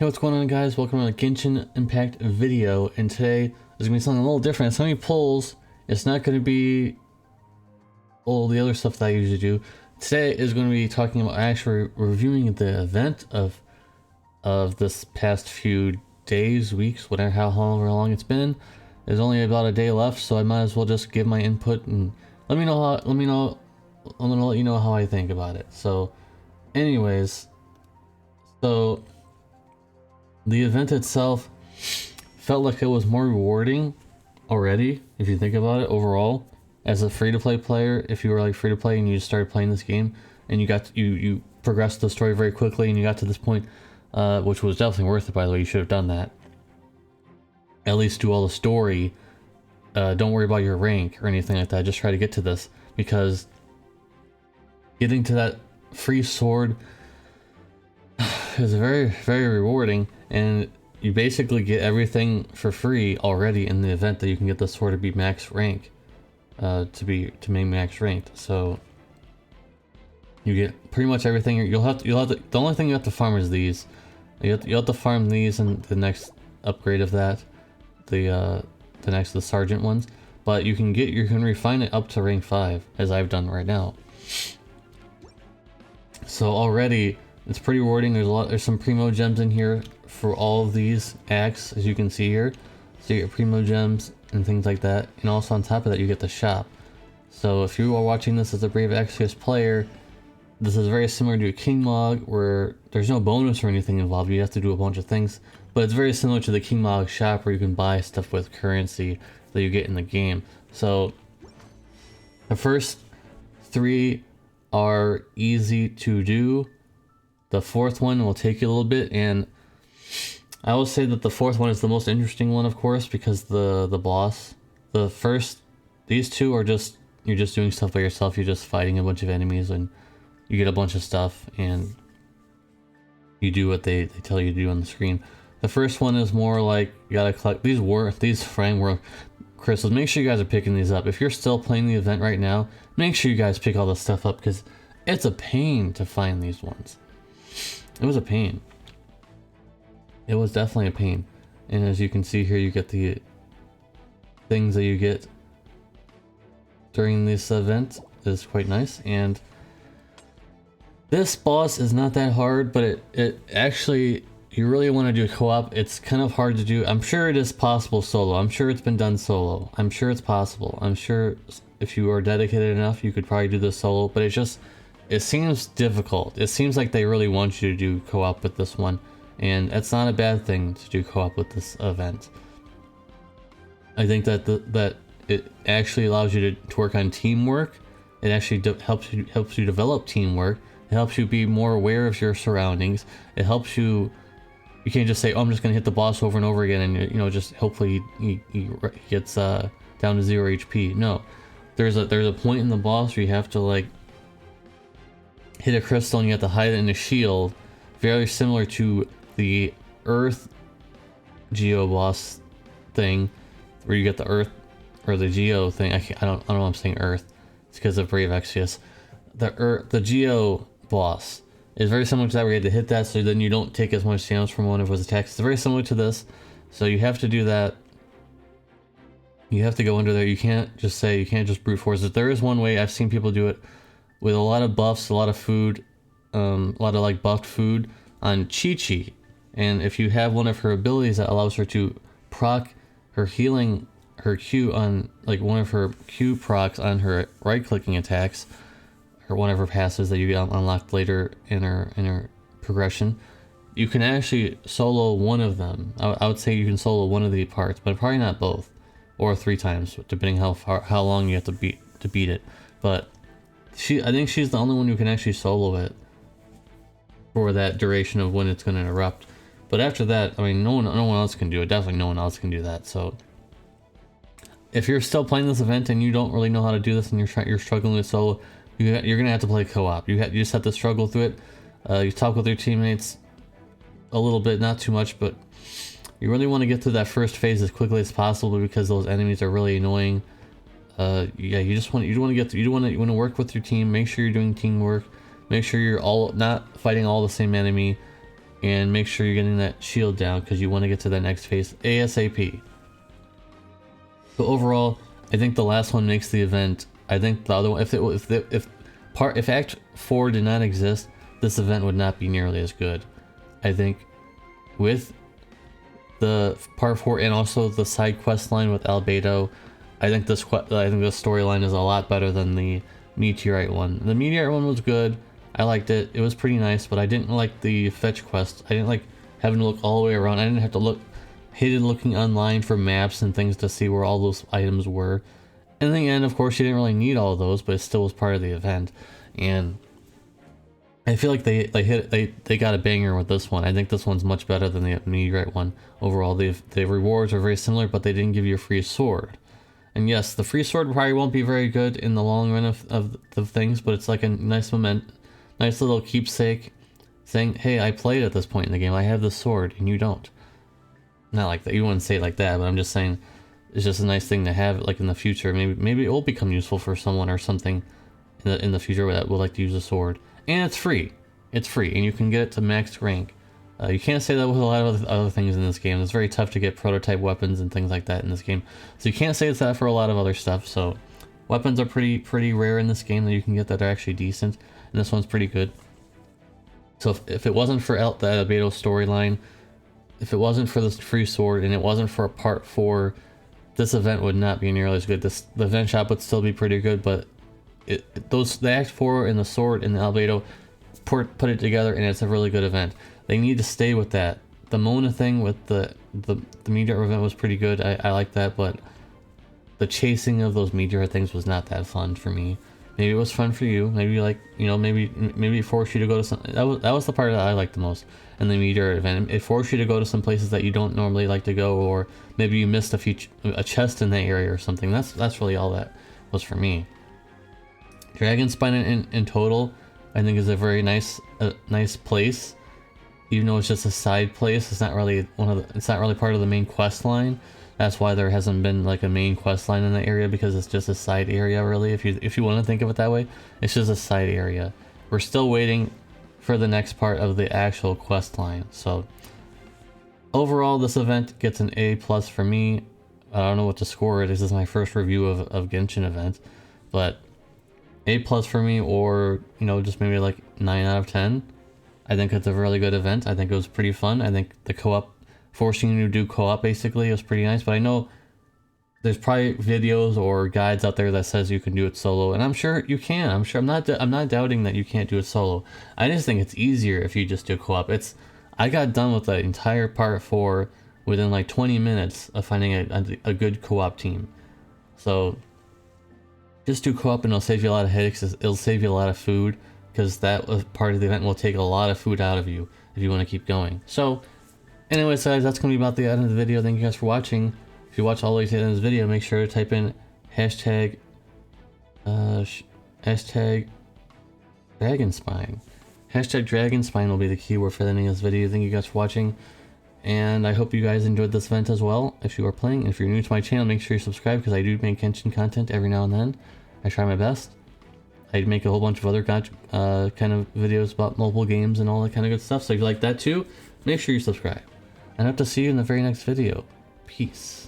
Hey, what's going on, guys? Welcome to a Genshin Impact video, and today is going to be something a little different. It's going to be polls. It's not going to be all the other stuff that I usually do. Today is going to be talking about actually reviewing the event of this past few days, weeks, whatever, however long it's been. There's only about a day left, so I might as well just give my input and let me know how. I'm gonna let you know how I think about it. So, anyways, so. The event itself felt like it was more rewarding already, if you think about it overall. As a free-to-play player, if you were like free-to-play and you just started playing this game and you progressed the story very quickly and you got to this point, which was definitely worth it, by the way. You should have done that. At least do all the story. Don't worry about your rank or anything like that. Just try to get to this, because getting to that free sword is very, very rewarding, and you basically get everything for free already in the event that you can get the sword to be max rank, to make max ranked. So you get pretty much everything. You'll have to, the only thing you have to farm is these. You have to farm these and the next upgrade of that, the sergeant ones. But you can refine it up to rank 5, as I've done right now. So already it's pretty rewarding. There's some primo gems in here for all of these acts, as you can see here. So you get primo gems and things like that, and also on top of that you get the shop. So if you are watching this as a Brave Exvius player, this is very similar to a King Mog, where there's no bonus or anything involved. You have to do a bunch of things, but it's very similar to the King Mog shop, where you can buy stuff with currency that you get in the game. So the first 3 are easy to do. The 4th one will take you a little bit, and I will say that the 4th one is the most interesting one, of course, because the boss. These 2 are just, you're just doing stuff by yourself. You're just fighting a bunch of enemies, and you get a bunch of stuff, and you do what they tell you to do on the screen. The first one is more like, you gotta collect these framework crystals. Make sure you guys are picking these up. If you're still playing the event right now, make sure you guys pick all this stuff up, because it's a pain to find these ones. It was a pain. It was definitely a pain. And as you can see here, you get the things that you get during this event is quite nice. And this boss is not that hard, but it actually, you really want to do co-op. It's kind of hard to do. I'm sure it is possible solo. I'm sure it's been done solo. I'm sure it's possible. I'm sure if you are dedicated enough, you could probably do this solo, but it seems difficult. It seems like they really want you to do co-op with this one, and it's not a bad thing to do co-op with this event. I think that that it actually allows you to work on teamwork. It actually helps you develop teamwork. It helps you be more aware of your surroundings. It helps you. You can't just say, "Oh, I'm just gonna hit the boss over and over again," and just hopefully he gets down to 0 HP. No, there's a point in the boss where you have to like hit a crystal and you have to hide it in a shield, very similar to the Earth Geo boss thing, where you get the Earth or the Geo thing. I don't know why I'm saying Earth. It's because of Brave Exvius. The Geo boss is very similar to that, where you had to hit that so then you don't take as much damage from one of his attacks. It's very similar to this, so you have to do that. You have to go under there. You can't just brute force it. There is one way I've seen people do it, with a lot of buffs, a lot of food, a lot of like buffed food on Chi-Chi. And if you have one of her abilities that allows her to proc her healing, her Q on, like one of her Q procs on her right-clicking attacks, or one of her passes that you get unlocked later in her progression, you can actually solo one of them. I would say you can solo one of the parts, but probably not both, or 3 times, depending how long you have to beat it. But I think she's the only one who can actually solo it for that duration of when it's going to interrupt. But after that, I mean, no one else can do it. Definitely no one else can do that. So if you're still playing this event and you don't really know how to do this and you're struggling with solo, you're going to have to play co-op. You just have to struggle through it. You talk with your teammates a little bit, not too much, but you really want to get to that first phase as quickly as possible, because those enemies are really annoying. Yeah, you want to work with your team. Make sure you're doing teamwork. Make sure you're all not fighting all the same enemy. and make sure you're getting that shield down because you want to get to the next phase ASAP. So overall, I think the last one makes the event. I think the other one, if Act 4 did not exist, this event would not be nearly as good. I think with the Part 4 and also the side quest line with Albedo, I think this storyline is a lot better than the Meteorite one. The Meteorite one was good. I liked it. It was pretty nice, but I didn't like the fetch quest. I didn't like having to look all the way around. I didn't have to hated looking online for maps and things to see where all those items were. In the end, of course, you didn't really need all of those, but it still was part of the event. And I feel like they got a banger with this one. I think this one's much better than the Meteorite one. Overall, the rewards are very similar, but they didn't give you a free sword. And yes, the free sword probably won't be very good in the long run of the things, but it's like a nice little keepsake saying, hey, I played at this point in the game. I have this sword and you don't. Not like that. You wouldn't say it like that, but I'm just saying it's just a nice thing to have, like in the future. Maybe it will become useful for someone or something in the future that would like to use a sword. And it's free. It's free, and you can get it to max rank. You can't say that with a lot of other things in this game. It's very tough to get prototype weapons and things like that in this game. So you can't say it's that for a lot of other stuff. So weapons are pretty rare in this game that you can get that are actually decent. And this one's pretty good. So if it wasn't for the Albedo storyline, if it wasn't for this free sword, and it wasn't for Part 4, this event would not be nearly as good. The event shop would still be pretty good, but the Act 4 and the sword and the Albedo put it together, and it's a really good event. They need to stay with that. The Mona thing with the meteor event was pretty good. I like that, but the chasing of those meteor things was not that fun for me. Maybe it was fun for you. Maybe maybe it forced you to go to some. That was the part that I liked the most in the meteor event. It forced you to go to some places that you don't normally like to go, or maybe you missed a chest in that area or something. That's really all that was for me. Dragon Spine in total, I think, is a very nice place. Even though it's just a side place, it's not really part of the main quest line. That's why there hasn't been like a main quest line in the area, because it's just a side area, really. If you want to think of it that way, it's just a side area. We're still waiting for the next part of the actual quest line. So overall, this event gets an A+ for me. I don't know what to score it. This is my first review of Genshin event, but A+ for me, or just maybe like 9 out of 10. I think it's a really good event. I think it was pretty fun. I think the co-op, forcing you to do co-op basically, was pretty nice. But I know there's probably videos or guides out there that says you can do it solo, and I'm sure you can. I'm not doubting that you can't do it solo. I just think it's easier if you just do co-op. I got done with the entire Part 4 within like 20 minutes of finding a good co-op team. So just do co-op, and it'll save you a lot of headaches. It'll save you a lot of food, because that was part of the event will take a lot of food out of you if you want to keep going. So anyways, guys, that's going to be about the end of the video. Thank you guys for watching. If you watch all the way to the end of this video, make sure to type in hashtag Dragonspine. Hashtag Dragonspine will be the keyword for the ending of this video. Thank you guys for watching, and I hope you guys enjoyed this event as well. If you are playing, and if you're new to my channel, make sure you subscribe, because I do make Genshin content every now and then. I try my best. I make a whole bunch of other kind of videos about mobile games and all that kind of good stuff. So if you like that too, make sure you subscribe. And I hope to see you in the very next video. Peace.